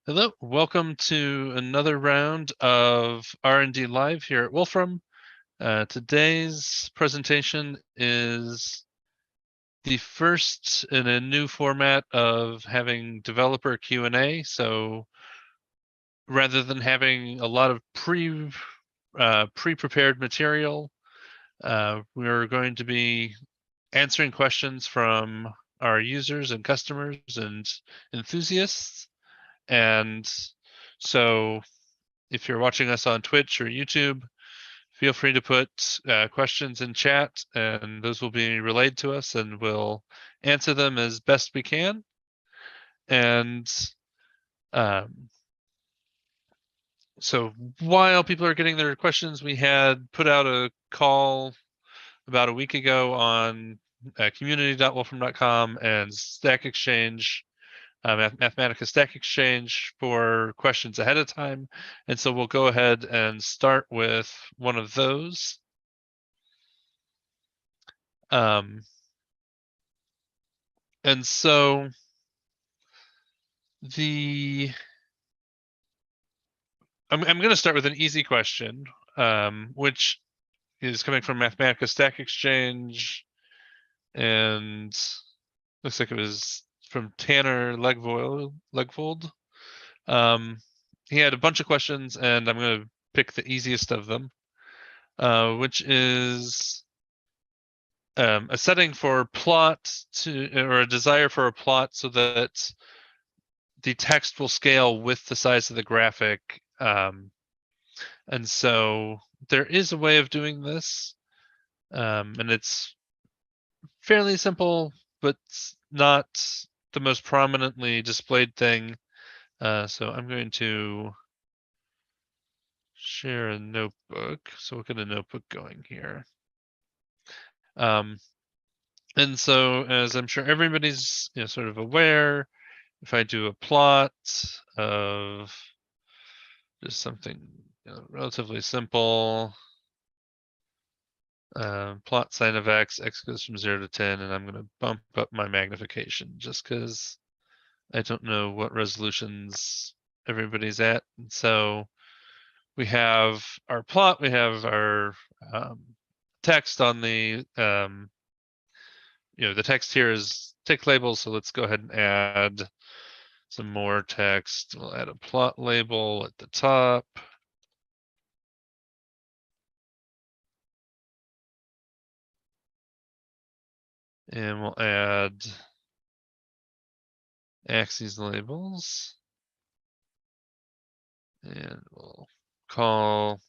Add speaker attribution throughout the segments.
Speaker 1: Hello, welcome to another round of R&D Live here at Wolfram. Today's presentation is the first in a new format of having developer Q&A. So rather than having a lot of pre-prepared material, we're going to be answering questions from our users and customers and enthusiasts. And so if you're watching us on Twitch or YouTube, feel free to put questions in chat, and those will be relayed to us, and we'll answer them as best we can. And so while people are getting their questions, we had put out a call about a week ago on community.wolfram.com and Stack Exchange, Mathematica Stack Exchange, for questions ahead of time. And so we'll go ahead and start with one of those. And so I'm going to start with an easy question, which is coming from Mathematica Stack Exchange, and looks like it was from Tanner Legvold. He had a bunch of questions, and I'm going to pick the easiest of them, which is a setting for plot or a desire for a plot so that the text will scale with the size of the graphic. And so there is a way of doing this, and it's fairly simple, but not the most prominently displayed thing. So I'm going to share a notebook. So we'll get a notebook going here. And so, as I'm sure everybody's sort of aware, if I do a plot of just something relatively simple, plot sine of x goes from 0 to 10, and I'm going to bump up my magnification just because I don't know what resolutions everybody's at. And so we have our plot, we have our text on the, the text here is tick labels. So let's go ahead and add some more text. We'll add a plot label at the top. And we'll add axes labels. And we'll call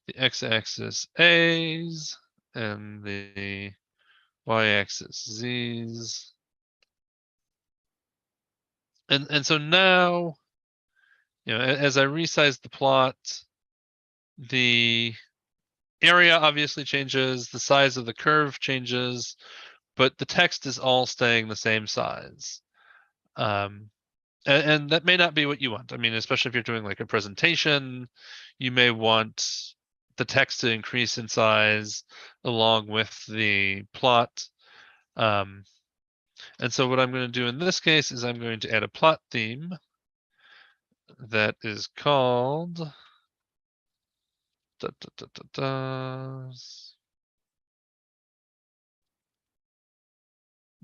Speaker 1: the x-axis A's and the y-axis Z's. And so now, as I resize the plot, the area obviously changes, the size of the curve changes, but the text is all staying the same size. And that may not be what you want. I mean, especially if you're doing like a presentation, you may want the text to increase in size along with the plot. And so what I'm going to do in this case is I'm going to add a plot theme that is called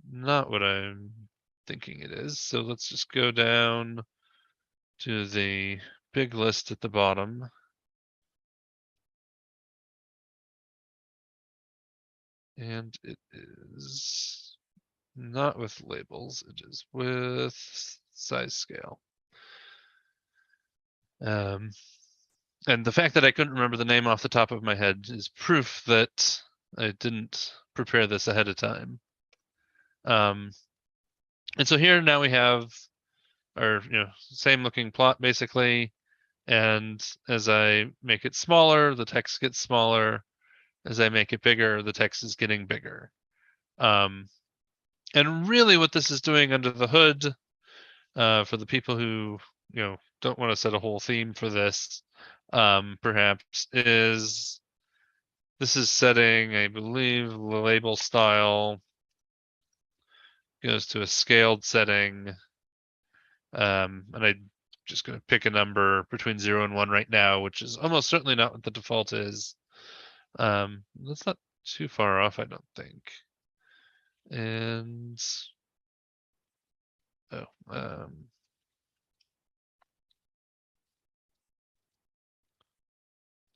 Speaker 1: not what I'm thinking it is. So let's just go down to the big list at the bottom. And it is not with labels, it is with size scale. And the fact that I couldn't remember the name off the top of my head is proof that I didn't prepare this ahead of time. And so here now we have our same looking plot basically, and as I make it smaller, the text gets smaller. As I make it bigger, the text is getting bigger. And really what this is doing under the hood, for the people who don't want to set a whole theme for this, perhaps, is this is setting, I believe, the label style goes to a scaled setting, And I'm just going to pick a number between 0 and 1 right now, which is almost certainly not what the default is. That's not too far off, I don't think. And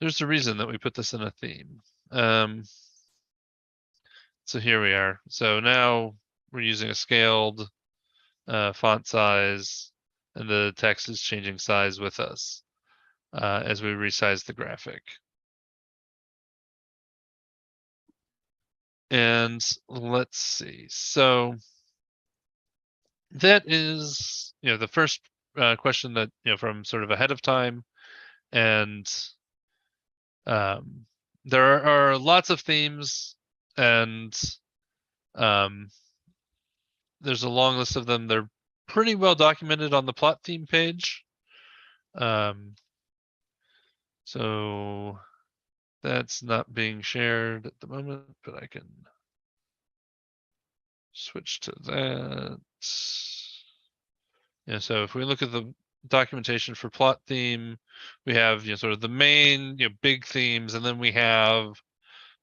Speaker 1: there's a reason that we put this in a theme. So here we are. So now we're using a scaled font size, and the text is changing size with us as we resize the graphic. And let's see. So that is, the first question that, from sort of ahead of time. And there are lots of themes, and there's a long list of them. They're pretty well documented on the plot theme page. So that's not being shared at the moment, but I can switch to that. Yeah, so if we look at the documentation for plot theme, we have sort of the main big themes, and then we have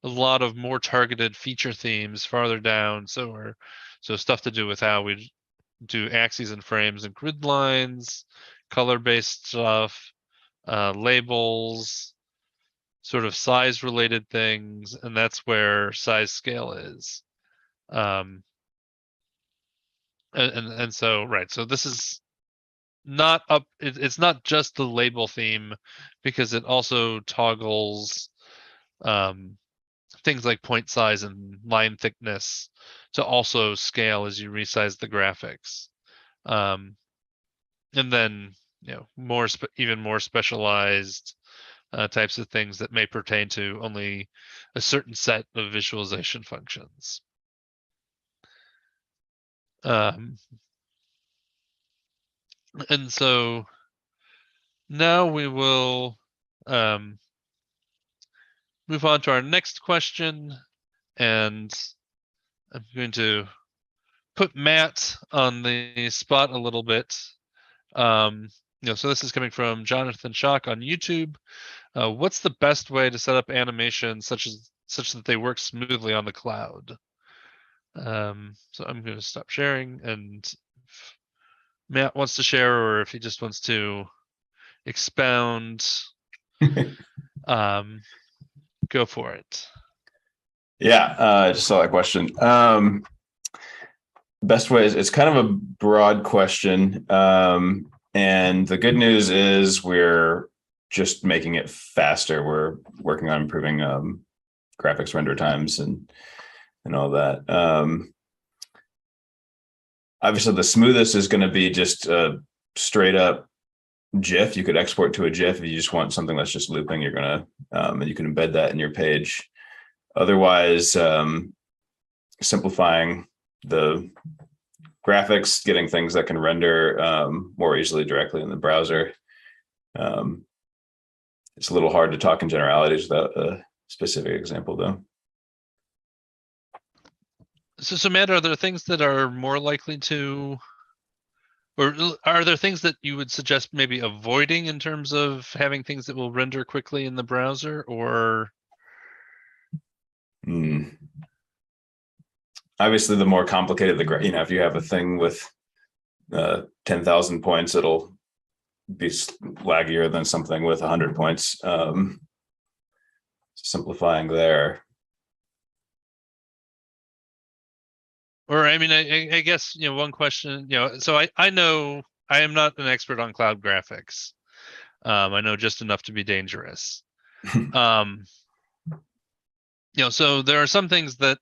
Speaker 1: a lot of more targeted feature themes farther down. So stuff to do with how we do axes and frames and grid lines, color-based stuff, labels, sort of size related things, and that's where size scale is. And so right, so this is not up, it's not just the label theme, because it also toggles things like point size and line thickness to also scale as you resize the graphics. And then even more specialized types of things that may pertain to only a certain set of visualization functions. And so now we will move on to our next question, and I'm going to put Matt on the spot a little bit. So this is coming from Jonathan Schock on YouTube. What's the best way to set up animations such that they work smoothly on the cloud? So I'm going to stop sharing, and if Matt wants to share, or if he just wants to expound, go for it.
Speaker 2: Yeah, I just saw that question. Best way is, it's kind of a broad question. And the good news is we're just making it faster. We're working on improving graphics render times and all that. Obviously, the smoothest is going to be just a straight up GIF. You could export to a GIF if you just want something that's just looping. You're gonna and you can embed that in your page. Otherwise, simplifying the graphics, getting things that can render more easily directly in the browser. It's a little hard to talk in generalities without a specific example, though.
Speaker 1: So Matt, are there things that are more likely to, or are there things that you would suggest maybe avoiding in terms of having things that will render quickly in the browser, or?
Speaker 2: Obviously, the more complicated the if you have a thing with 10,000 points, it'll be laggier than something with 100 points. Simplifying there.
Speaker 1: Or I mean, I guess one question. So I know I am not an expert on cloud graphics. I know just enough to be dangerous. So there are some things that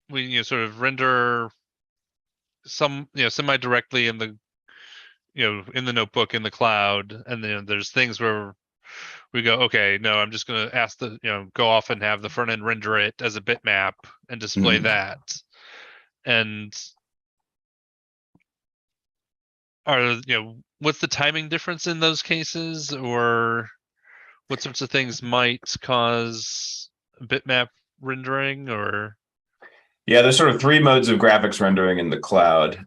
Speaker 1: we sort of render some semi-directly in the in the notebook in the cloud, and then there's things where we go, okay, no, I'm just going to ask the go off and have the front end render it as a bitmap and display that. And are what's the timing difference in those cases, or what sorts of things might cause bitmap rendering? Or
Speaker 2: yeah, there's sort of three modes of graphics rendering in the cloud.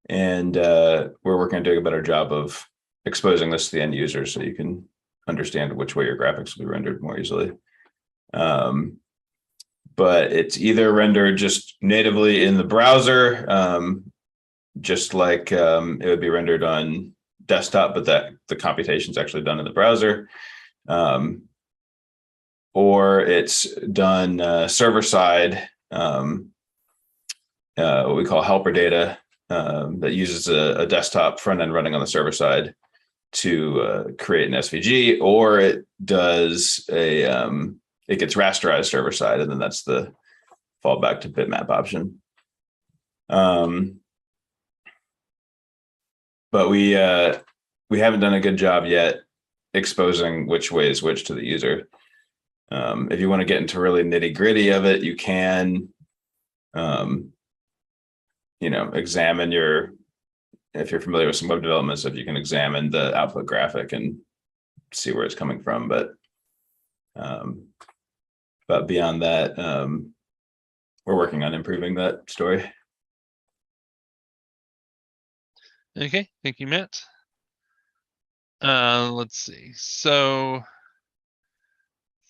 Speaker 2: And we're working on doing a better job of exposing this to the end user so you can understand which way your graphics will be rendered more easily. But it's either rendered just natively in the browser, just like it would be rendered on desktop, but that the computation is actually done in the browser. Or it's done server side, what we call helper data, that uses a desktop front end running on the server side to create an SVG, or it does it gets rasterized server side, and then that's the fallback to bitmap option. But we haven't done a good job yet exposing which way is which to the user. If you want to get into really nitty gritty of it, you can, examine if you're familiar with some web development stuff, you can examine the output graphic and see where it's coming from. But beyond that, we're working on improving that story.
Speaker 1: Okay, thank you, Matt. Let's see. So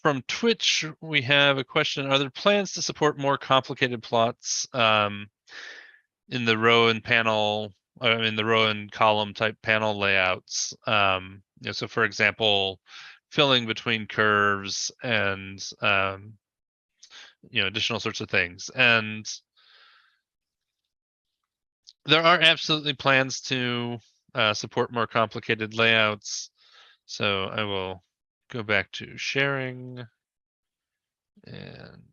Speaker 1: from Twitch, we have a question. Are there plans to support more complicated plots in the row and panel, in the row and column type panel layouts? So for example, filling between curves and additional sorts of things. And there are absolutely plans to support more complicated layouts. So I will go back to sharing, and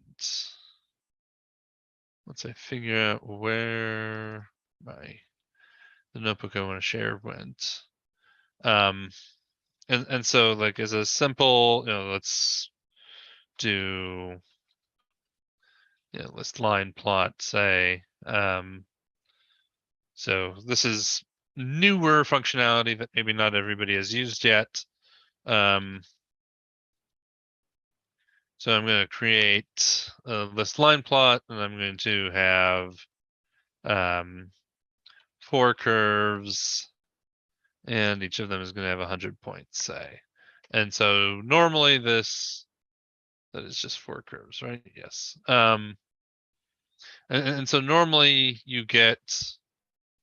Speaker 1: once I figure out where the notebook I want to share went. And so like as a simple, let's do listline plot, say. So this is newer functionality that maybe not everybody has used yet. So I'm going to create a listline plot, and I'm going to have 4 curves, and each of them is going to have 100 points, say. And so normally that is just 4 curves, right? Yes. And so normally you get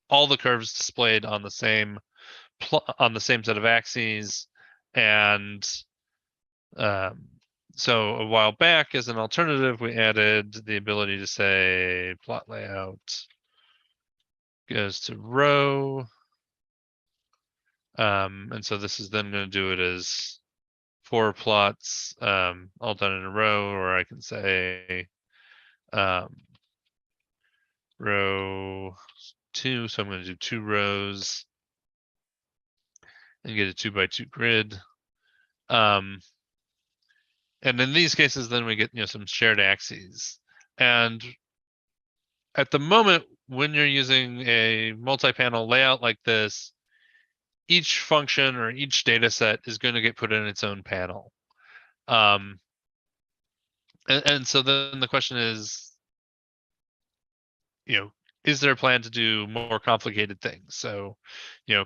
Speaker 1: all the curves displayed on the same set of axes, and so a while back, as an alternative, we added the ability to say plot layout goes to row. And so this is then going to do it as 4 plots, all done in a row, or I can say row 2. So I'm going to do 2 rows and get a 2x2 grid. And in these cases, then we get some shared axes. And at the moment, when you're using a multi-panel layout like this, each function or each data set is going to get put in its own panel. And so then the question is, is there a plan to do more complicated things? So,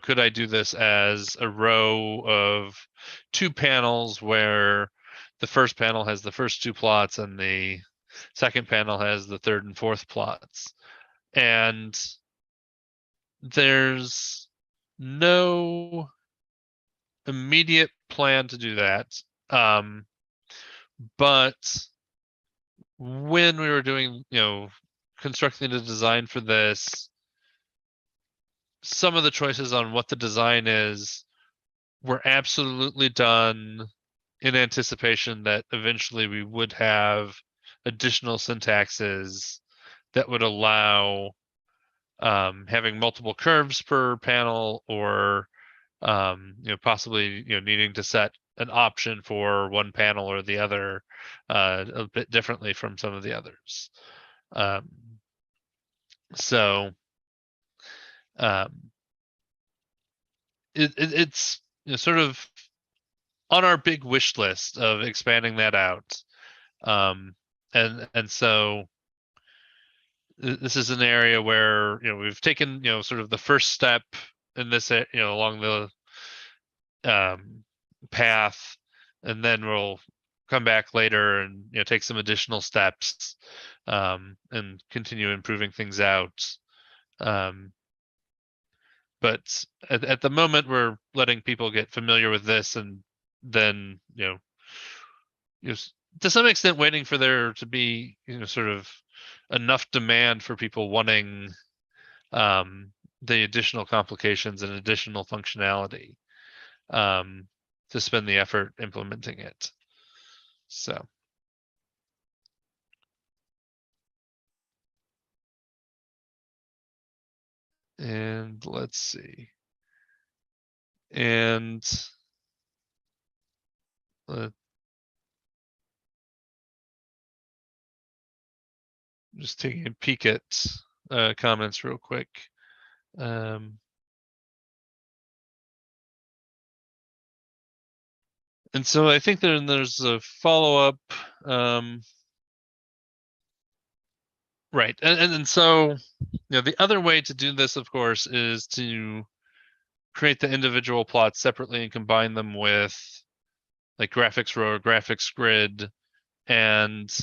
Speaker 1: could I do this as a row of 2 panels where the first panel has the first 2 plots and the second panel has the third and fourth plots? And there's no immediate plan to do that. But when we were doing, constructing the design for this, some of the choices on what the design is were absolutely done in anticipation that eventually we would have additional syntaxes that would allow having multiple curves per panel, or possibly needing to set an option for one panel or the other a bit differently from some of the others. So it's sort of on our big wish list of expanding that out. And so this is an area where, we've taken, sort of the first step in this, along the path, and then we'll come back later and take some additional steps and continue improving things out. But at the moment, we're letting people get familiar with this, and then to some extent waiting for there to be sort of enough demand for people wanting the additional complications and additional functionality to spend the effort implementing it. So. And let's see. And just taking a peek at comments real quick. And so I think there's a follow-up. Right, and so the other way to do this, of course, is to create the individual plots separately and combine them with like graphics row or graphics grid. And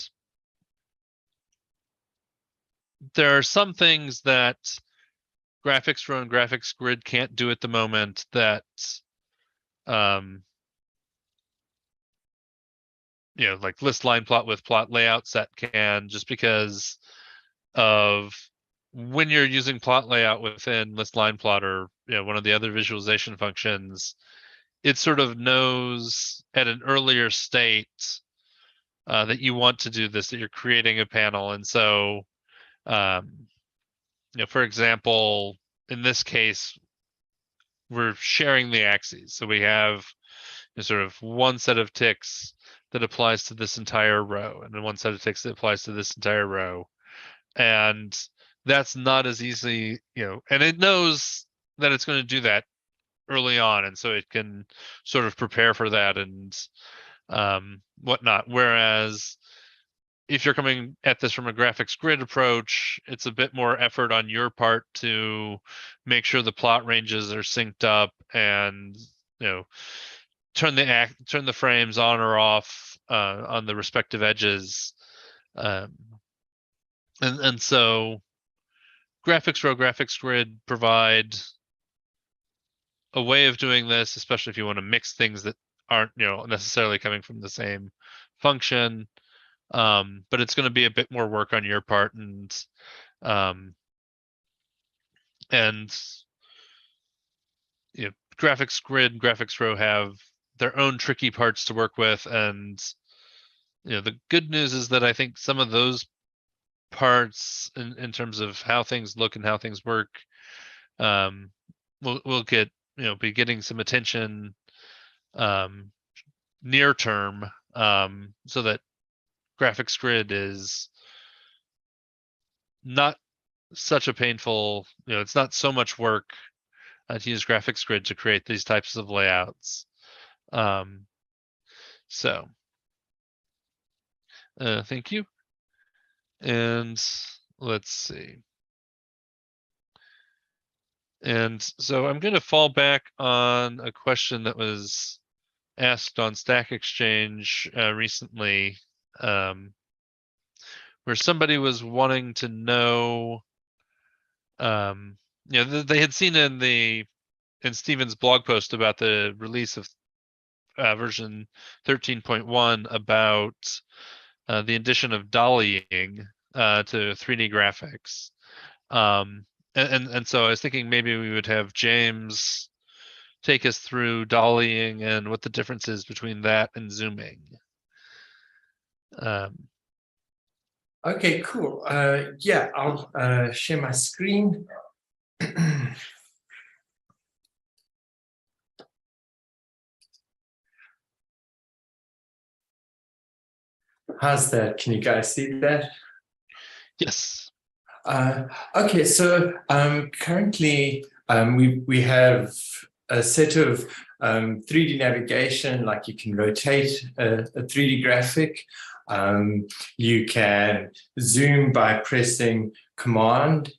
Speaker 1: there are some things that graphics row and graphics grid can't do at the moment that like Listline plot with plot layout set can, just because of when you're using plot layout within Listline plot or one of the other visualization functions, it sort of knows at an earlier state that you want to do this, that you're creating a panel. And so for example, in this case, we're sharing the axes. So we have sort of one set of ticks that applies to this entire row, and then one set of ticks that applies to this entire row. And that's not as easy, and it knows that it's going to do that early on, and so it can sort of prepare for that and whatnot. Whereas if you're coming at this from a graphics grid approach, it's a bit more effort on your part to make sure the plot ranges are synced up and turn the frames on or off on the respective edges. And so graphics row, graphics grid provide a way of doing this, especially if you want to mix things that aren't necessarily coming from the same function. But it's going to be a bit more work on your part, and graphics grid, graphics row have their own tricky parts to work with. And the good news is that I think some of those parts in terms of how things look and how things work will get be getting some attention near term, so that graphics grid is not such a painful, it's not so much work to use graphics grid to create these types of layouts. So thank you. And let's see. And so I'm going to fall back on a question that was asked on Stack Exchange recently, where somebody was wanting to know, they had seen in Stephen's blog post about the release of version 13.1 about the addition of dollying to 3D graphics. And so I was thinking maybe we would have James take us through dollying and what the difference is between that and zooming.
Speaker 3: Okay, cool. Yeah, I'll share my screen. How's that? Can you guys see that?
Speaker 1: Yes.
Speaker 3: Okay, so currently we have a set of 3D navigation, like you can rotate a 3D graphic. You can zoom by pressing Command.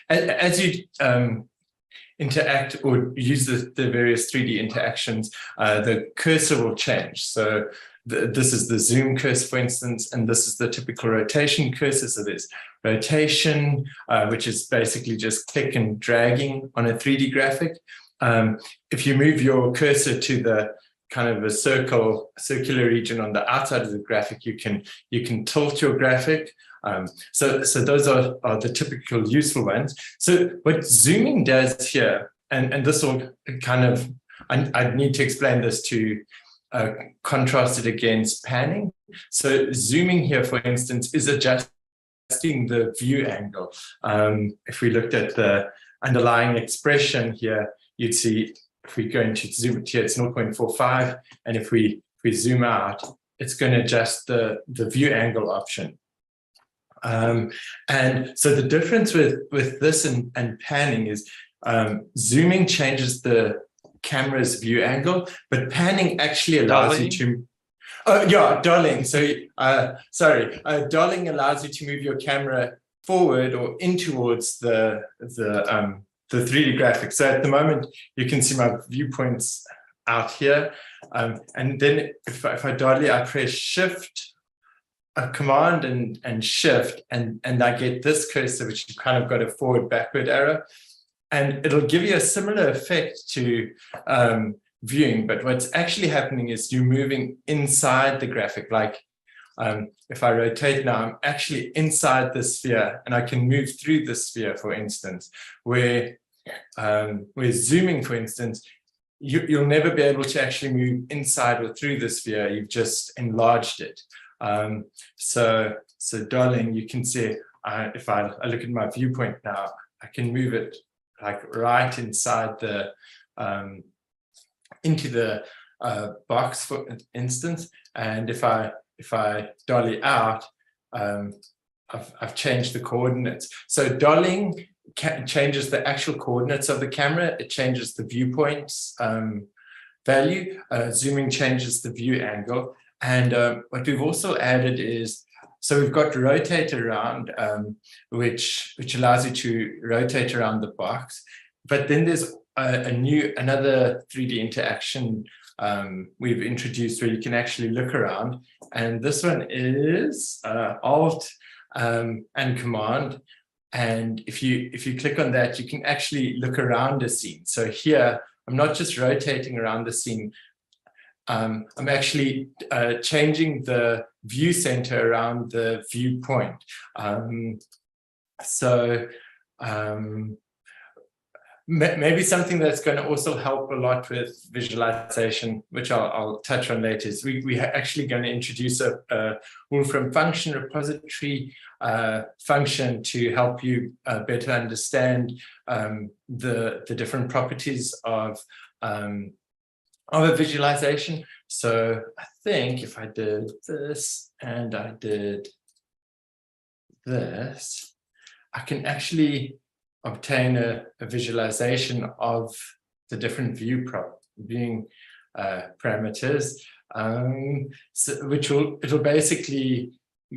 Speaker 3: As you interact or use the various 3D interactions, the cursor will change. So this is the zoom cursor, for instance, and this is the typical rotation cursor. So there's rotation, which is basically just click and dragging on a 3D graphic. If you move your cursor to the kind of a circular region on the outside of the graphic, you can tilt your graphic. So those are the typical useful ones. So what zooming does here, and this will kind of, I need to explain this to contrast it against panning. So zooming here, for instance, is adjusting the view angle. If we looked at the underlying expression here, you'd see if we go into zoom it here, it's 0.45. And if we zoom out, it's going to adjust the view angle option. And so the difference with this and panning is zooming changes the camera's view angle, but panning actually allows you to, dollying. So dollying allows you to move your camera forward or in towards the 3D graphic. So at the moment, you can see my viewpoints out here. And then if I dolly, I press Shift, Command and Shift, and I get this cursor, which has kind of got a forward-backward arrow. And it'll give you a similar effect to viewing, but what's actually happening is you're moving inside the graphic. Like if I rotate now, I'm actually inside the sphere, and I can move through the sphere, for instance, where zooming, for instance, you'll never be able to actually move inside or through the sphere. You've just enlarged it. So dollying, you can see, if I look at my viewpoint now, I can move it like right inside the into the box, for instance. And if I dolly out, I've changed the coordinates. So dollying changes the actual coordinates of the camera. It changes the viewpoints value. Zooming changes the view angle. And what we've also added is, so we've got rotate around, which allows you to rotate around the box. But then there's another 3D interaction we've introduced where you can actually look around. And this one is Alt and Command. And if you click on that, you can actually look around a scene. So here, I'm not just rotating around the scene. I'm actually changing the view center around the viewpoint. Maybe something that's going to also help a lot with visualization, which I'll touch on later, is we are actually going to introduce a Wolfram function repository function to help you better understand the different properties of a visualization. So I think if I did this and I did this, I can actually obtain a visualization of the different viewing parameters, it'll basically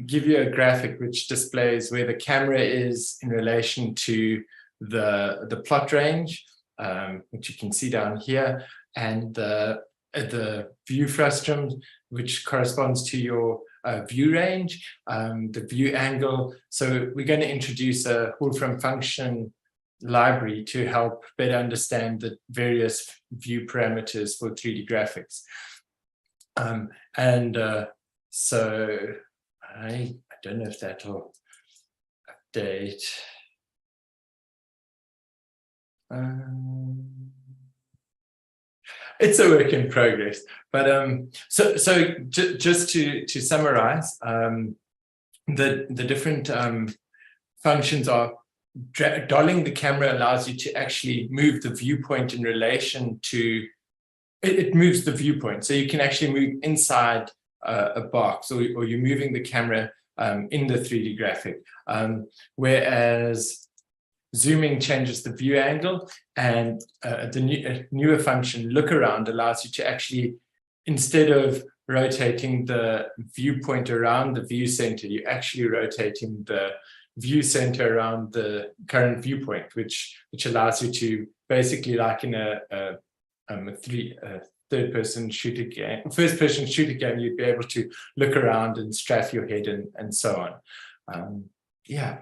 Speaker 3: give you a graphic which displays where the camera is in relation to the plot range, which you can see down here, and the view frustum, which corresponds to your view range, the view angle. So we're going to introduce a Wolfram function library to help better understand the various view parameters for 3D graphics. So I don't know if that'll update. It's a work in progress, but just to summarize, the different functions are dollying the camera allows you to actually move the viewpoint in relation to it moves the viewpoint, so you can actually move inside a box, or you're moving the camera in the 3D graphic, whereas zooming changes the view angle, and the newer function look around allows you to actually, instead of rotating the viewpoint around the view center. You're actually rotating the view center around the current viewpoint, which allows you to basically, like in a third-person shooter game, first-person shooter game, you'd be able to look around and strafe your head and so on. Yeah.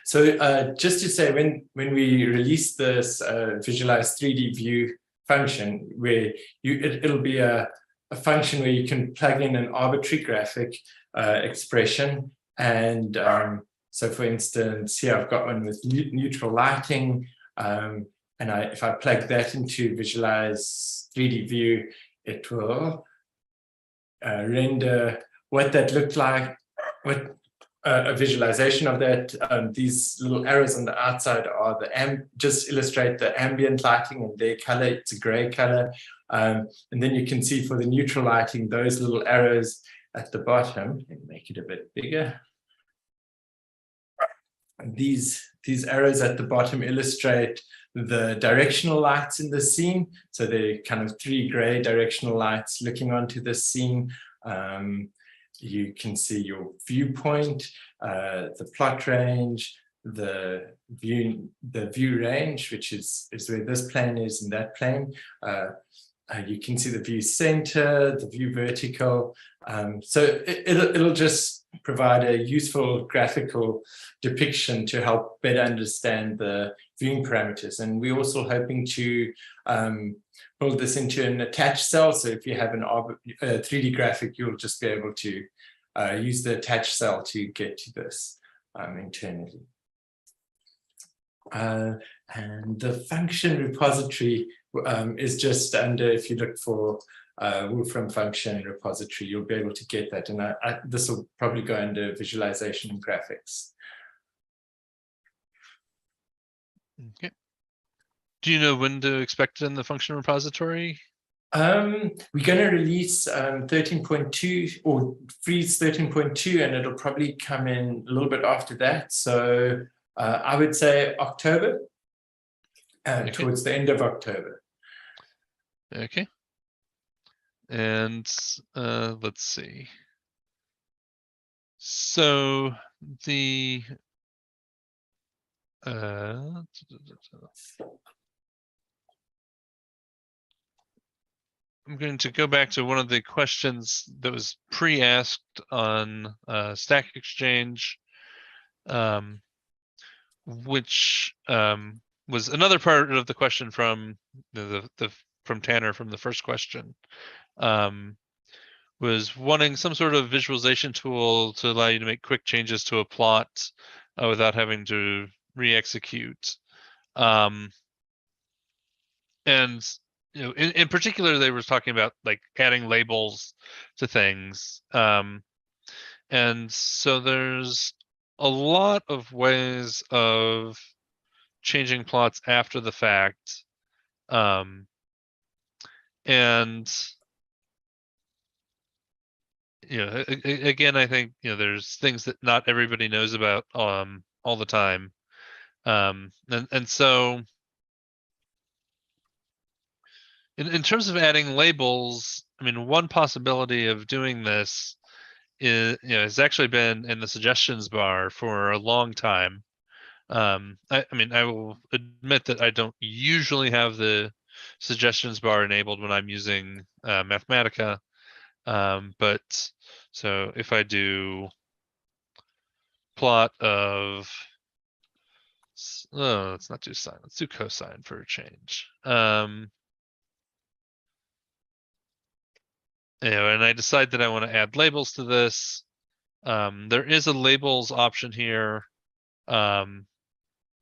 Speaker 3: So just to say, when we release this visualize 3D view function, where it'll be a function where you can plug in an arbitrary graphic expression, and so for instance, here I've got one with neutral lighting, and if I plug that into visualize 3D view, it will render what that looked like, what a visualization of that. These little arrows on the outside are just illustrate the ambient lighting and their color. It's a gray color. And then you can see for the neutral lighting, those little arrows at the bottom. Let me make it a bit bigger. And these arrows at the bottom illustrate the directional lights in the scene. So they're kind of 3 gray directional lights looking onto the scene. You can see your viewpoint, the plot range, the view range, which is where this plane is and that plane. You can see the view center, the view vertical. So it'll just provide a useful graphical depiction to help better understand the viewing parameters. And we're also hoping to build this into an attached cell. So if you have a 3D graphic, you'll just be able to use the attached cell to get to this internally. And the function repository is just under, if you look for Wolfram function repository, you'll be able to get that. And this will probably go under visualization and graphics.
Speaker 1: Okay. Do you know when to expect it in the function repository?
Speaker 3: We're going to release 13.2 or freeze 13.2, and it'll probably come in a little bit after that. So I would say October,
Speaker 1: Okay.
Speaker 3: towards the end of October.
Speaker 1: Okay. And let's see. So the I'm going to go back to one of the questions that was pre-asked on Stack Exchange, which was another part of the question from from Tanner from the first question. Was wanting some sort of visualization tool to allow you to make quick changes to a plot without having to re-execute. And you know, in particular, they were talking about like adding labels to things. And so there's a lot of ways of changing plots after the fact. And you know, again, I think, you know, there's things that not everybody knows about all the time. And so in terms of adding labels, I mean, one possibility of doing this is, you know, has actually been in the suggestions bar for a long time. I mean, I will admit that I don't usually have the suggestions bar enabled when I'm using Mathematica. But so if I do plot of, oh, let's not do sine, let's do cosine for a change. You know, and I decide that I want to add labels to this. There is a labels option here, you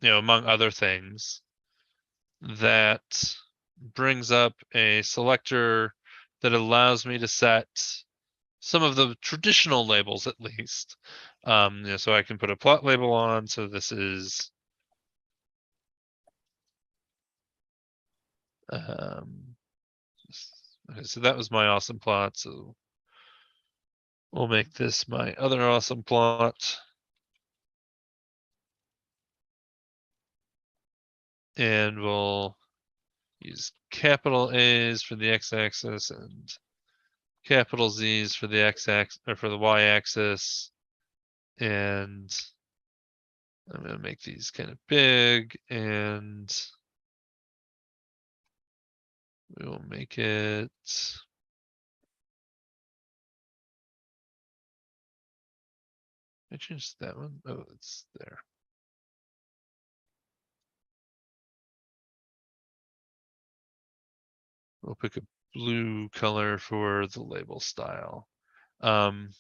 Speaker 1: know, among other things, that brings up a selector that allows me to set some of the traditional labels, at least. You know, so I can put a plot label on. So this is okay, so that was my awesome plot. So we'll make this my other awesome plot. And we'll use capital A's for the x-axis and capital Z's for the x-axis or for the y-axis, and I'm gonna make these kind of big, and we will make it. I changed that one. Oh, it's there. We'll pick a blue color for the label style. And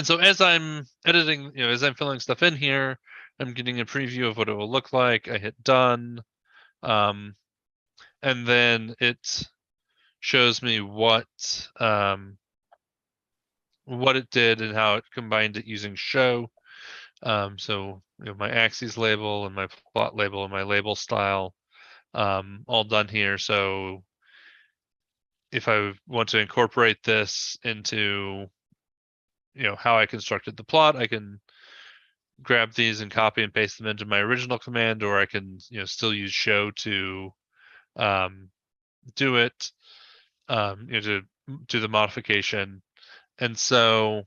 Speaker 1: so as I'm editing, as I'm filling stuff in here, I'm getting a preview of what it will look like. I hit done. And then it shows me what it did and how it combined it using show. So my axes label and my plot label and my label style, all done here. So if I want to incorporate this into how I constructed the plot, I can grab these and copy and paste them into my original command, or I can still use show to do it, to do the modification. And so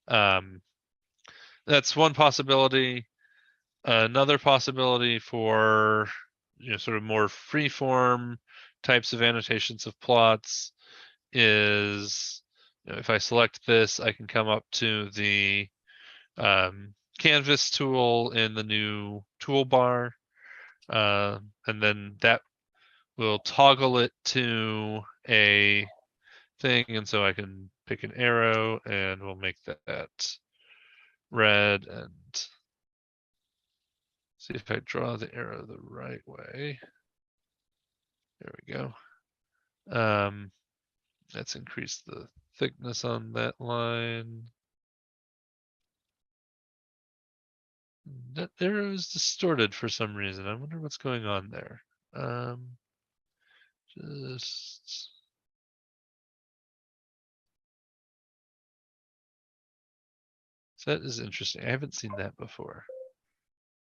Speaker 1: that's one possibility. Another possibility for sort of more free-form types of annotations of plots is if I select this, I can come up to the canvas tool in the new toolbar, and then that will toggle it to a thing, and so I can pick an arrow and we'll make that red, and see if I draw the arrow the right way. There we go. Let's increase the thickness on that line. That arrow is distorted for some reason. I wonder what's going on there. Just that is interesting. I haven't seen that before.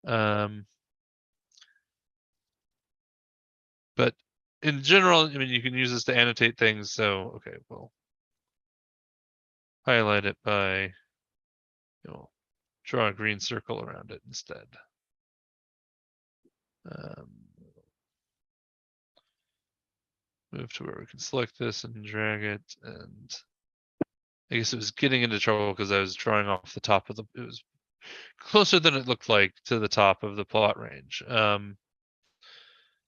Speaker 1: But in general, I mean, you can use this to annotate things. So, okay, we'll highlight it by, draw a green circle around it instead. Move to where we can select this and drag it, and I guess it was getting into trouble because I was drawing off the top of it was closer than it looked like to the top of the plot range.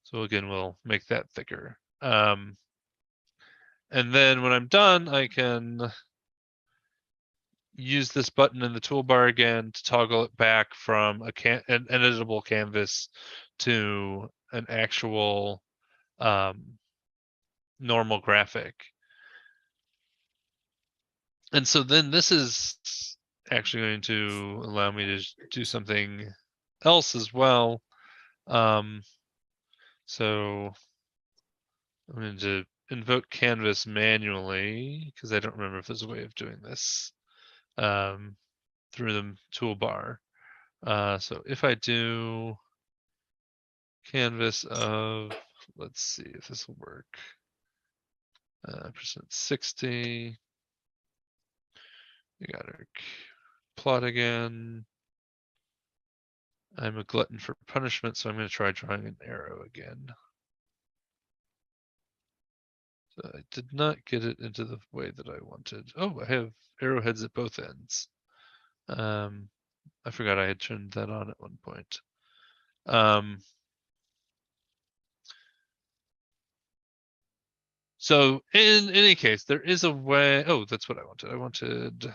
Speaker 1: So again, we'll make that thicker. And then when I'm done, I can use this button in the toolbar again to toggle it back from an editable canvas to an actual normal graphic. And so then this is actually going to allow me to do something else as well. So I'm going to invoke canvas manually because I don't remember if there's a way of doing this through the toolbar. So if I do canvas of, let's see if this will work. %60. We got our plot again. I'm a glutton for punishment, so I'm going to try drawing an arrow again. So I did not get it into the way that I wanted. Oh, I have arrowheads at both ends. I forgot I had turned that on at one point. So in any case, there is a way. Oh, that's what I wanted. I wanted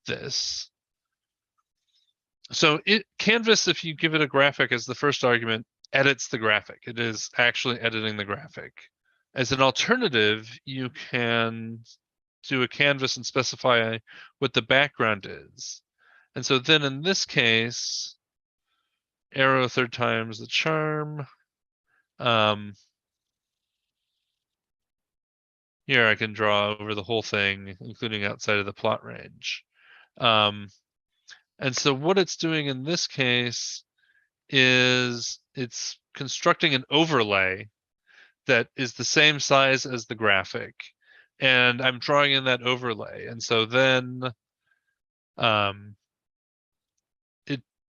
Speaker 1: this. So canvas, if you give it a graphic as the first argument, edits the graphic. It is actually editing the graphic. As an alternative, you can do a canvas and specify what the background is. And so then in this case, arrow 3rd times the charm. Here I can draw over the whole thing, including outside of the plot range. And so what it's doing in this case is it's constructing an overlay that is the same size as the graphic, and I'm drawing in that overlay. And so then I'm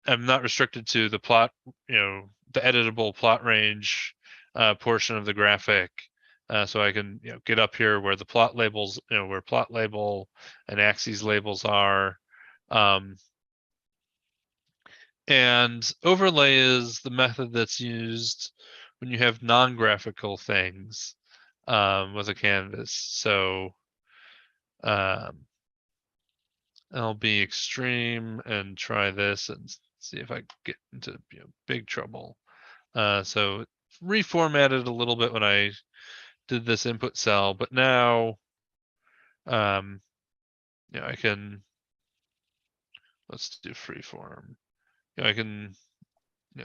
Speaker 1: not restricted to the plot, the editable plot range portion of the graphic. So I can get up here where the plot labels, where plot label and axes labels are. And overlay is the method that's used when you have non-graphical things with a canvas. So I'll be extreme and try this and see if I get into big trouble. So reformatted a little bit when I did this input cell, but now I can, let's do freeform. I can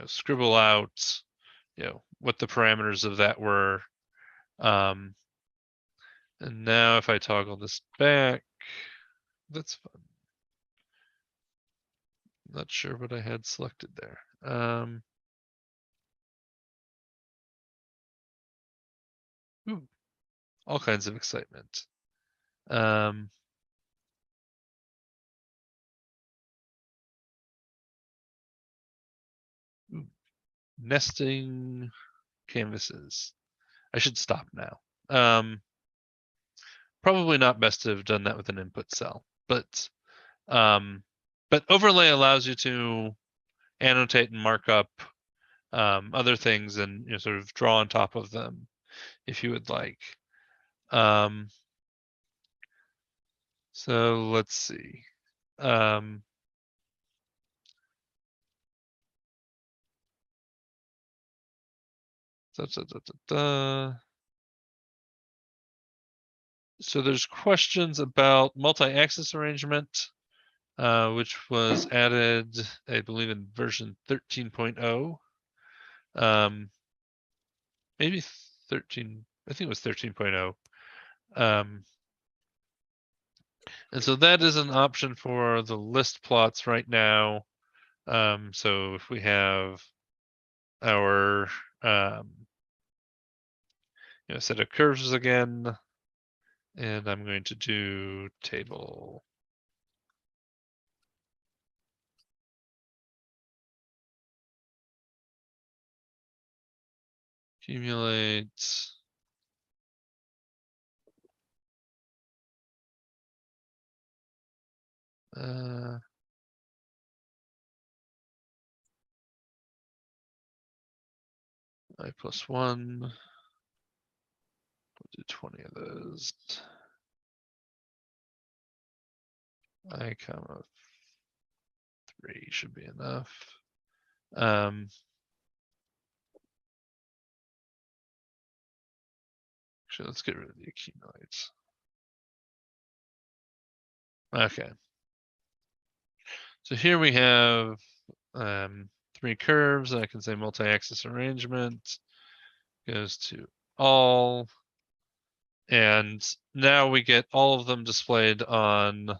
Speaker 1: scribble out what the parameters of that were. And now if I toggle this back, that's fun. Not sure what I had selected there. Ooh, all kinds of excitement. Nesting canvases. I should stop now. Probably not best to have done that with an input cell, but overlay allows you to annotate and mark up other things and sort of draw on top of them if you would like. So let's see. So there's questions about multi-axis arrangement, which was added, I believe, in version 13.0. Maybe 13, I think it was 13.0. And so that is an option for the list plots right now. So if we have our set of curves again, and I'm going to do table. Accumulate. I plus 1. We'll do 20 of those. I comma 3 should be enough. Actually, let's get rid of the accumulates. Okay. So here we have 3 curves. I can say multi-axis arrangement goes to all. And now we get all of them displayed on,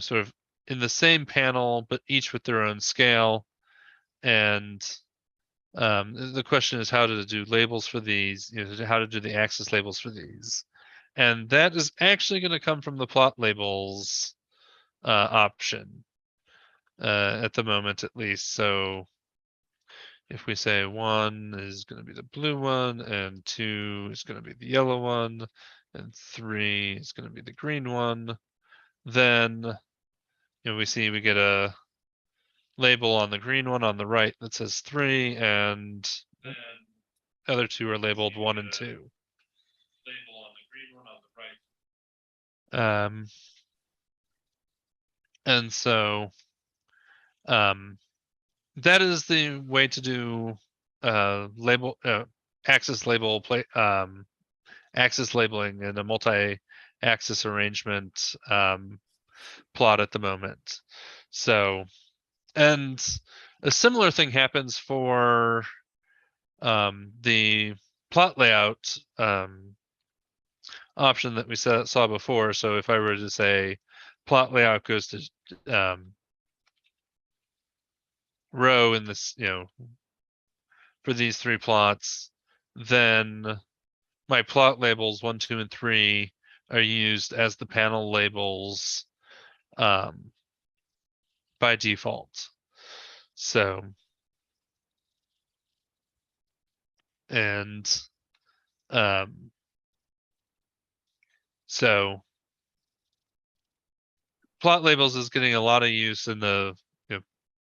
Speaker 1: sort of in the same panel, but each with their own scale. And the question is how to do labels for these, how to do the axis labels for these. And that is actually going to come from the plot labels option at the moment, at least. So if we say 1 is going to be the blue one, and 2 is going to be the yellow one, and 3 is going to be the green one, then we see we get a label on the green one on the right that says 3, and the other 2 are labeled 1 and 2. Label on the green one on the right. And so that is the way to do label axis label axis labeling in a multi-axis arrangement plot at the moment. So, and a similar thing happens for the plot layout option that we saw before. So if I were to say plot layout goes to row in this, for these 3 plots, then my plot labels 1, 2, and 3 are used as the panel labels by default. So, and so plot labels is getting a lot of use in the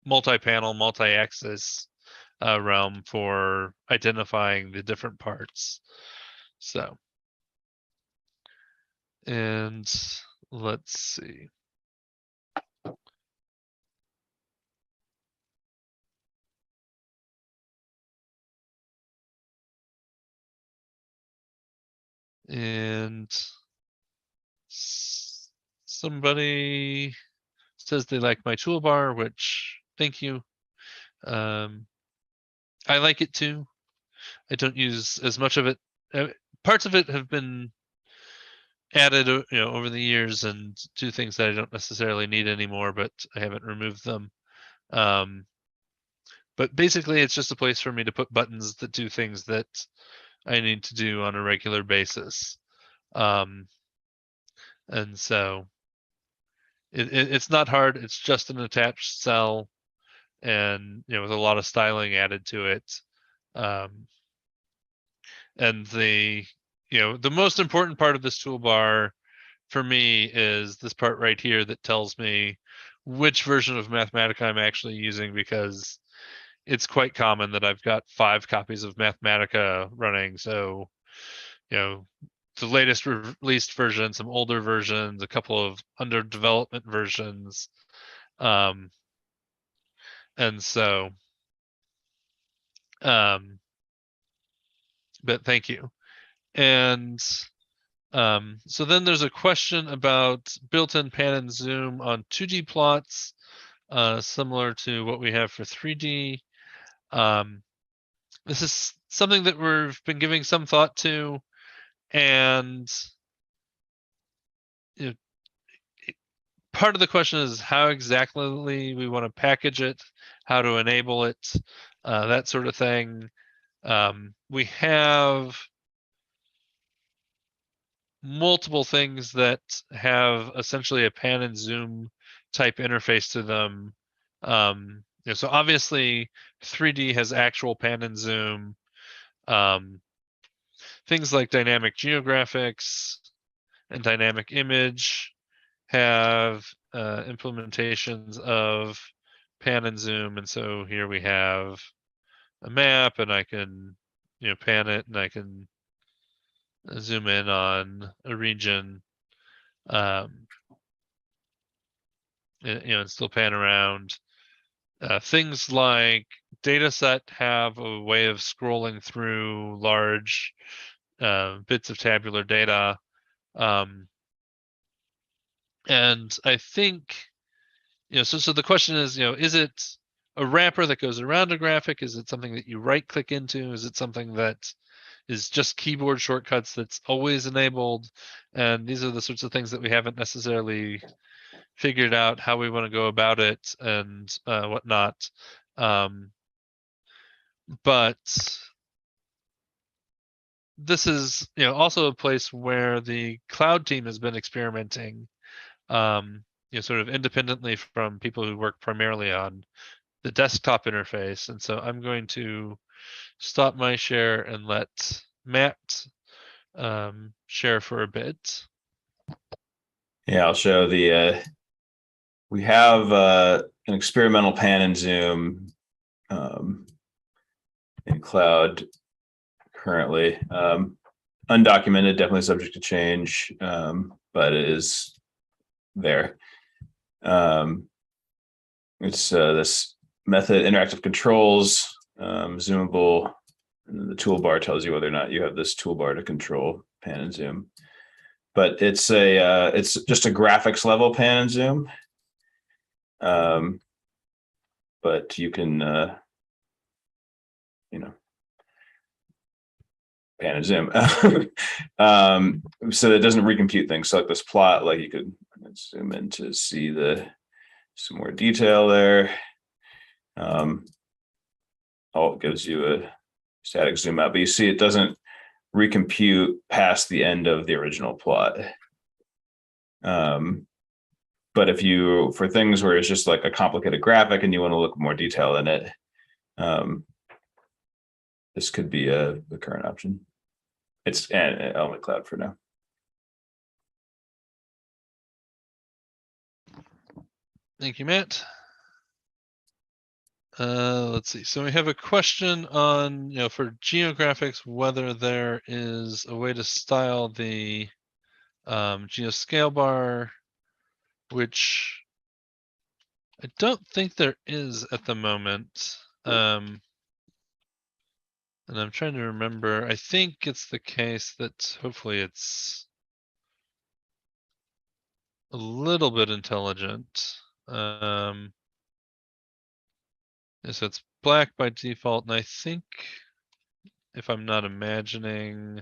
Speaker 1: multi-panel, multi-axis realm for identifying the different parts. So, and let's see. And somebody says they like my toolbar, which thank you. I like it too. I don't use as much of it. Parts of it have been added, over the years and do things that I don't necessarily need anymore, but I haven't removed them. But basically it's just a place for me to put buttons that do things that I need to do on a regular basis. And so it's not hard. It's just an attached cell and, with a lot of styling added to it. And the most important part of this toolbar for me is this part right here that tells me which version of Mathematica I'm actually using, because it's quite common that I've got 5 copies of Mathematica running. So, the latest released version, some older versions, a couple of under development versions. And so, but thank you. And so then there's a question about built-in pan and zoom on 2D plots, similar to what we have for 3D. This is something that we've been giving some thought to, and part of the question is how exactly we want to package it, how to enable it, that sort of thing. We have multiple things that have essentially a pan and zoom type interface to them. So obviously 3D has actual pan and zoom. Things like dynamic geographics and dynamic image have implementations of pan and zoom. And so here we have a map, and I can, pan it, and I can zoom in on a region, and still pan around. Things like dataset have a way of scrolling through large bits of tabular data. And I think, so the question is, is it a wrapper that goes around a graphic? Is it something that you right click into? Is it something that is just keyboard shortcuts that's always enabled? And these are the sorts of things that we haven't necessarily figured out how we want to go about it and whatnot. But this is, also a place where the cloud team has been experimenting, sort of independently from people who work primarily on the desktop interface. And so I'm going to stop my share and let Matt share for a bit.
Speaker 2: Yeah, I'll show the, we have an experimental pan and zoom in cloud currently. Undocumented, definitely subject to change, but it is there. It's this method, interactive controls, zoomable, and the toolbar tells you whether or not you have this toolbar to control pan and zoom. But it's just a graphics level pan and zoom. But you can, pan and zoom. So it doesn't recompute things. So like this plot, like you could zoom in to see some more detail there. Alt gives you a static zoom out, but you see it doesn't recompute past the end of the original plot. But if you, for things where it's just like a complicated graphic and you want to look more detail in it, this could be the current option. It's only cloud for now.
Speaker 1: Thank you, Matt. Let's see. So we have a question on, for geographics, whether there is a way to style the geoscale bar, which I don't think there is at the moment. And I'm trying to remember, I think it's the case that hopefully it's a little bit intelligent. So it's black by default, and I think, if I'm not imagining,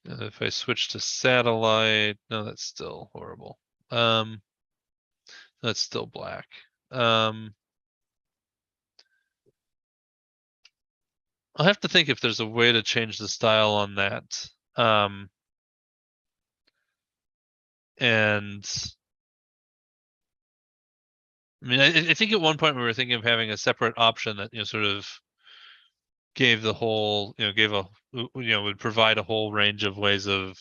Speaker 1: if I switch to satellite, no, that's still horrible. That's still black. I'll have to think if there's a way to change the style on that. And I mean, I think at one point we were thinking of having a separate option that, sort of gave the whole, would provide a whole range of ways of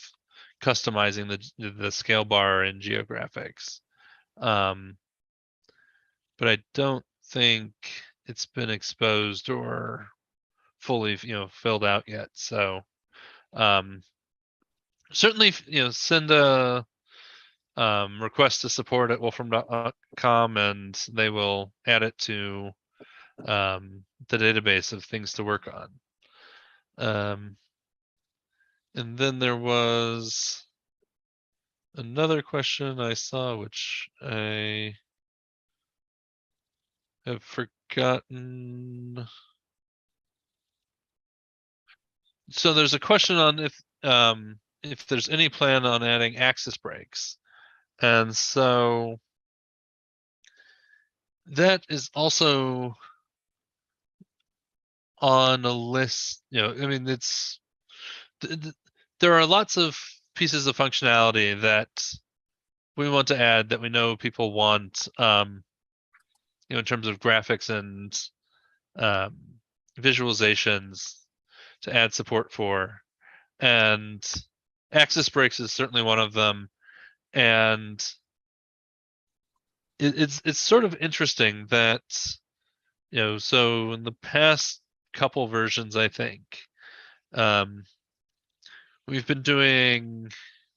Speaker 1: customizing the scale bar in geographics. But I don't think it's been exposed or fully, filled out yet. So, certainly, send a request to support at wolfram.com and they will add it to the database of things to work on. And then there was another question I saw, which I have forgotten. So there's a question on if there's any plan on adding axis breaks. And so that is also on a list, I mean, it's, there are lots of pieces of functionality that we want to add that we know people want, in terms of graphics and visualizations to add support for. And axis breaks is certainly one of them. And it's sort of interesting that, so in the past couple versions, I think, we've been doing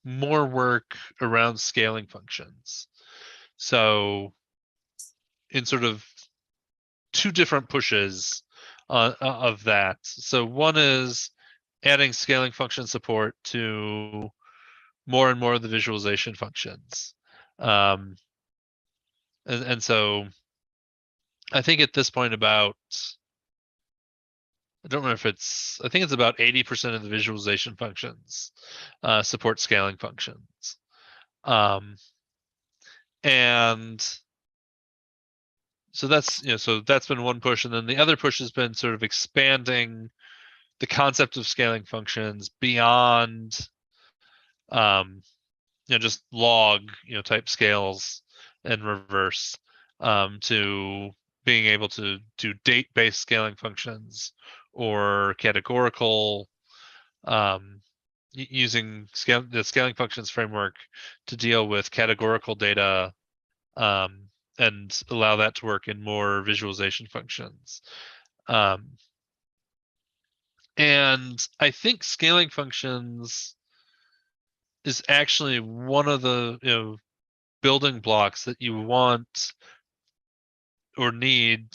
Speaker 1: more work around scaling functions. So in sort of two different pushes of that. So one is adding scaling function support to more and more of the visualization functions. And so I think at this point I don't know if it's, I think it's about 80% of the visualization functions support scaling functions. And so that's, so that's been one push. And then the other push has been sort of expanding the concept of scaling functions beyond, just log, type scales and reverse, to being able to do date-based scaling functions or categorical, using the scaling functions framework to deal with categorical data, and allow that to work in more visualization functions. And I think scaling functions is actually one of the building blocks that you want or need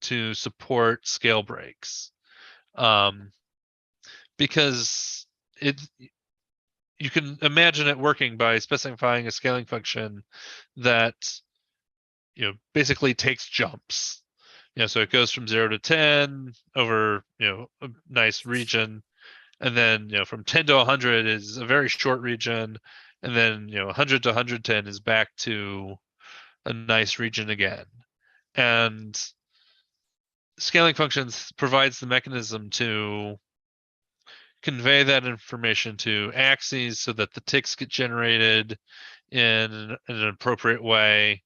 Speaker 1: to support scale breaks, because you can imagine it working by specifying a scaling function that basically takes jumps. So it goes from 0 to 10 over a nice region, and then from 10 to 100 is a very short region, and then 100 to 110 is back to a nice region again. And scaling functions provides the mechanism to convey that information to axes so that the ticks get generated in an appropriate way.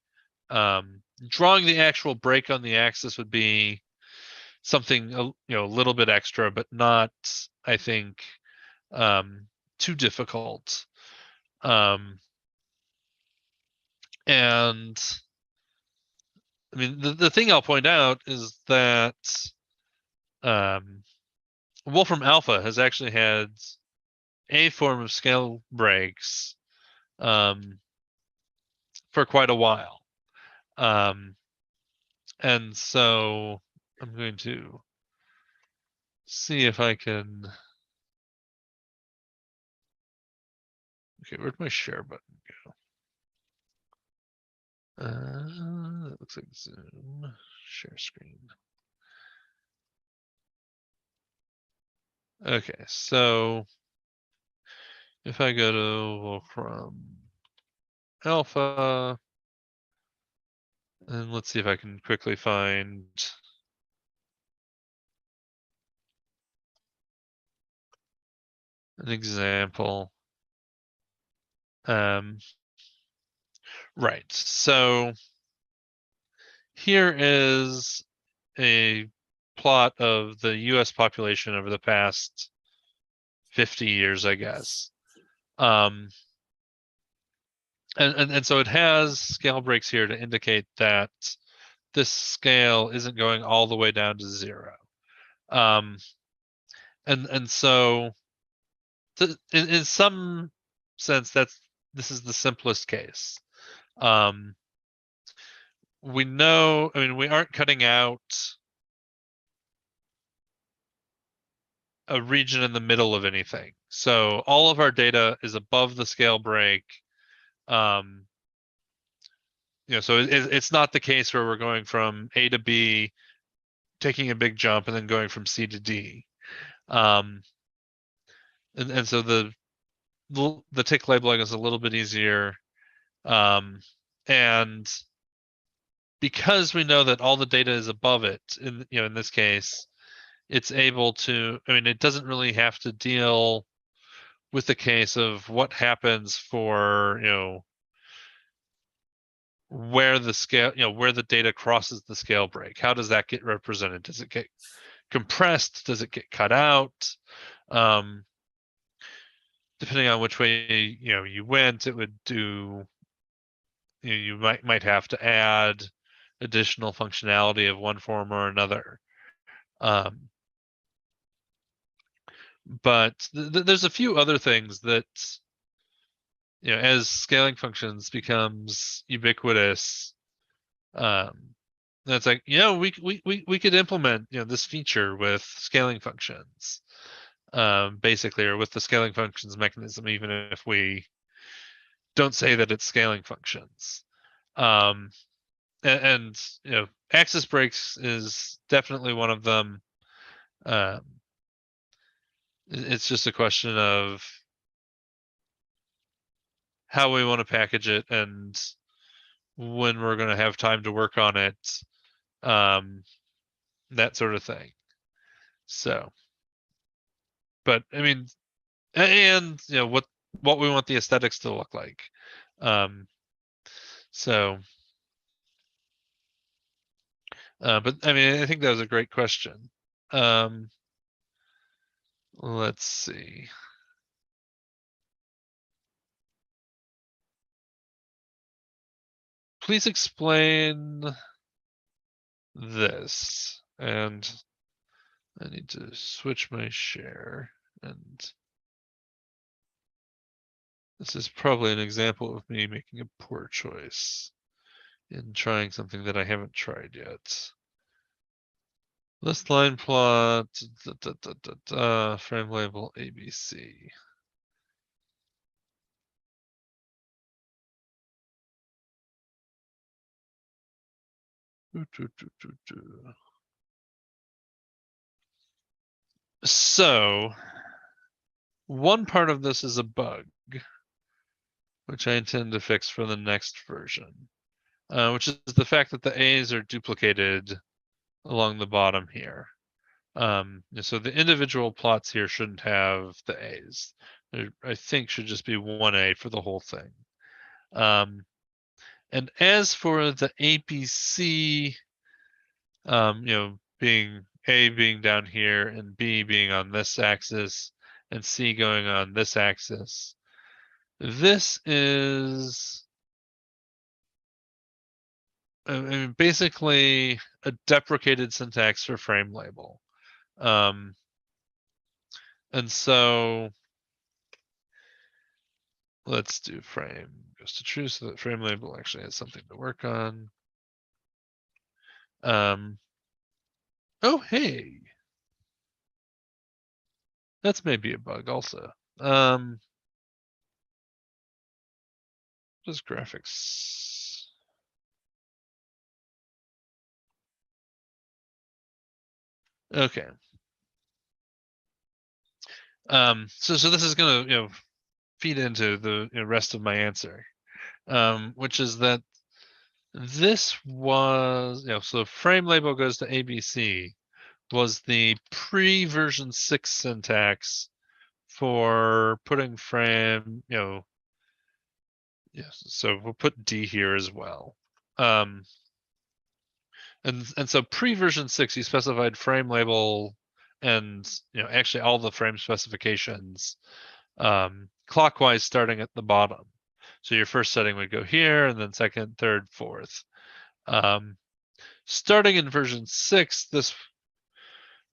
Speaker 1: Drawing the actual break on the axis would be something a little bit extra, but not, I think, too difficult. And I mean, the thing I'll point out is that Wolfram Alpha has actually had a form of scale breaks for quite a while. And so I'm going to see if I can. Okay, where'd my share button go? That looks like Zoom. Share screen. Okay, so if I go to Wolfram Alpha, and let's see if I can quickly find an example. Right, so here is a plot of the US population over the past 50 years, I guess. And so it has scale breaks here to indicate that this scale isn't going all the way down to 0. And so in some sense, this is the simplest case. We know, I mean, we aren't cutting out a region in the middle of anything. So all of our data is above the scale break. So it's not the case where we're going from A to B, taking a big jump, and then going from C to D. And so the tick labeling is a little bit easier. And because we know that all the data is above it, in this case, it's able to, I mean, it doesn't really have to deal with the case of what happens for, where the scale, where the data crosses the scale break. How does that get represented? Does it get compressed? Does it get cut out? Depending on which way, you went, it would do, you might have to add additional functionality of one form or another. But there's a few other things that, as scaling functions becomes ubiquitous, that's like, we could implement, this feature with scaling functions, basically, or with the scaling functions mechanism, even if we don't say that it's scaling functions. And axis breaks is definitely one of them. It's just a question of how we want to package it and when we're going to have time to work on it, that sort of thing. So, but I mean, and what we want the aesthetics to look like. So, but I mean, I think that was a great question. Let's see. Please explain this. And I need to switch my share. And this is probably an example of me making a poor choice in trying something that I haven't tried yet. Listline plot, frame label ABC. So one part of this is a bug, which I intend to fix for the next version. which is the fact that the A's are duplicated along the bottom here. So the individual plots here shouldn't have the A's. There, I think, should just be one A for the whole thing. And as for the APC, being A being down here and B being on this axis and C going on this axis, this is basically a deprecated syntax for frame label. And so let's do frame goes to true so that frame label actually has something to work on. Oh, hey. That's maybe a bug also. Just graphics. Okay. So this is gonna, feed into the rest of my answer, which is that this was, so frame label goes to ABC was the pre-version 6 syntax for putting frame, yes, so we'll put D here as well. And so pre-version 6, you specified frame label and actually all the frame specifications clockwise starting at the bottom. So your first setting would go here, and then second, third, fourth. Starting in version 6, this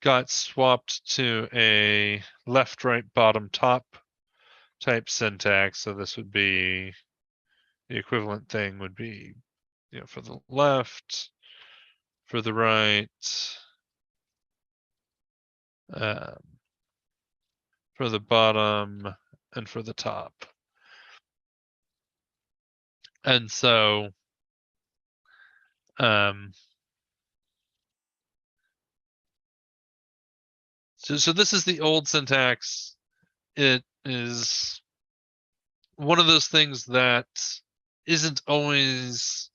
Speaker 1: got swapped to a left, right, bottom, top type syntax. So this would be the equivalent thing would be, for the left, for the right, for the bottom, and for the top. And so, so this is the old syntax. It is one of those things that isn't always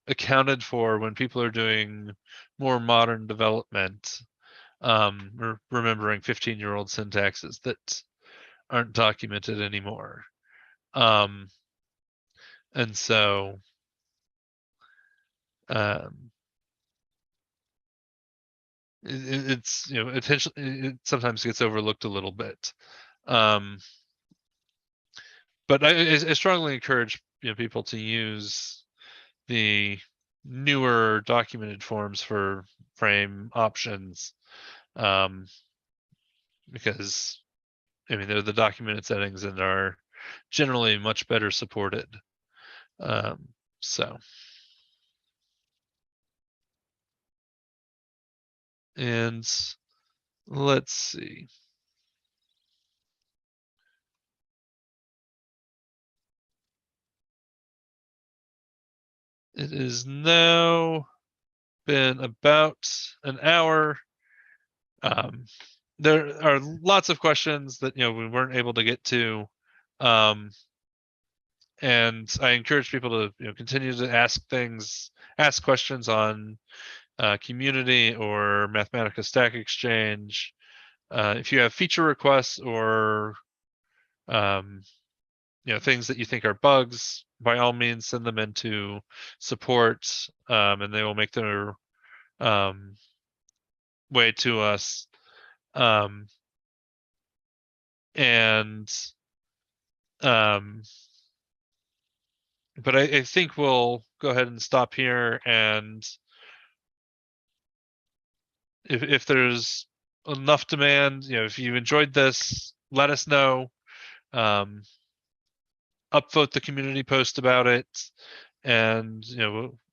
Speaker 1: accounted for when people are doing more modern development. We're remembering 15-year-old syntaxes that aren't documented anymore. And so it's it sometimes gets overlooked a little bit. But I strongly encourage people to use the newer documented forms for frame options, because they're the documented settings and are generally much better supported. So, and let's see. It is now been about an hour. There are lots of questions that we weren't able to get to, and I encourage people to continue to ask questions on community or Mathematica Stack Exchange. If you have feature requests or things that you think are bugs, by all means send them into support, and they will make their way to us. But I think we'll go ahead and stop here, and if there's enough demand, if you enjoyed this, let us know. Upvote the community post about it, and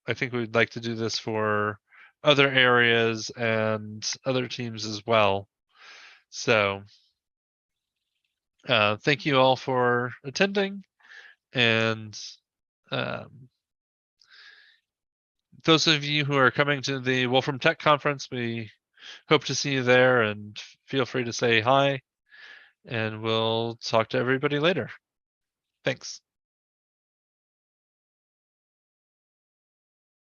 Speaker 1: I think we'd like to do this for other areas and other teams as well. So thank you all for attending, and those of you who are coming to the Wolfram Tech Conference, we hope to see you there, and feel free to say hi, and we'll talk to everybody later. Thanks.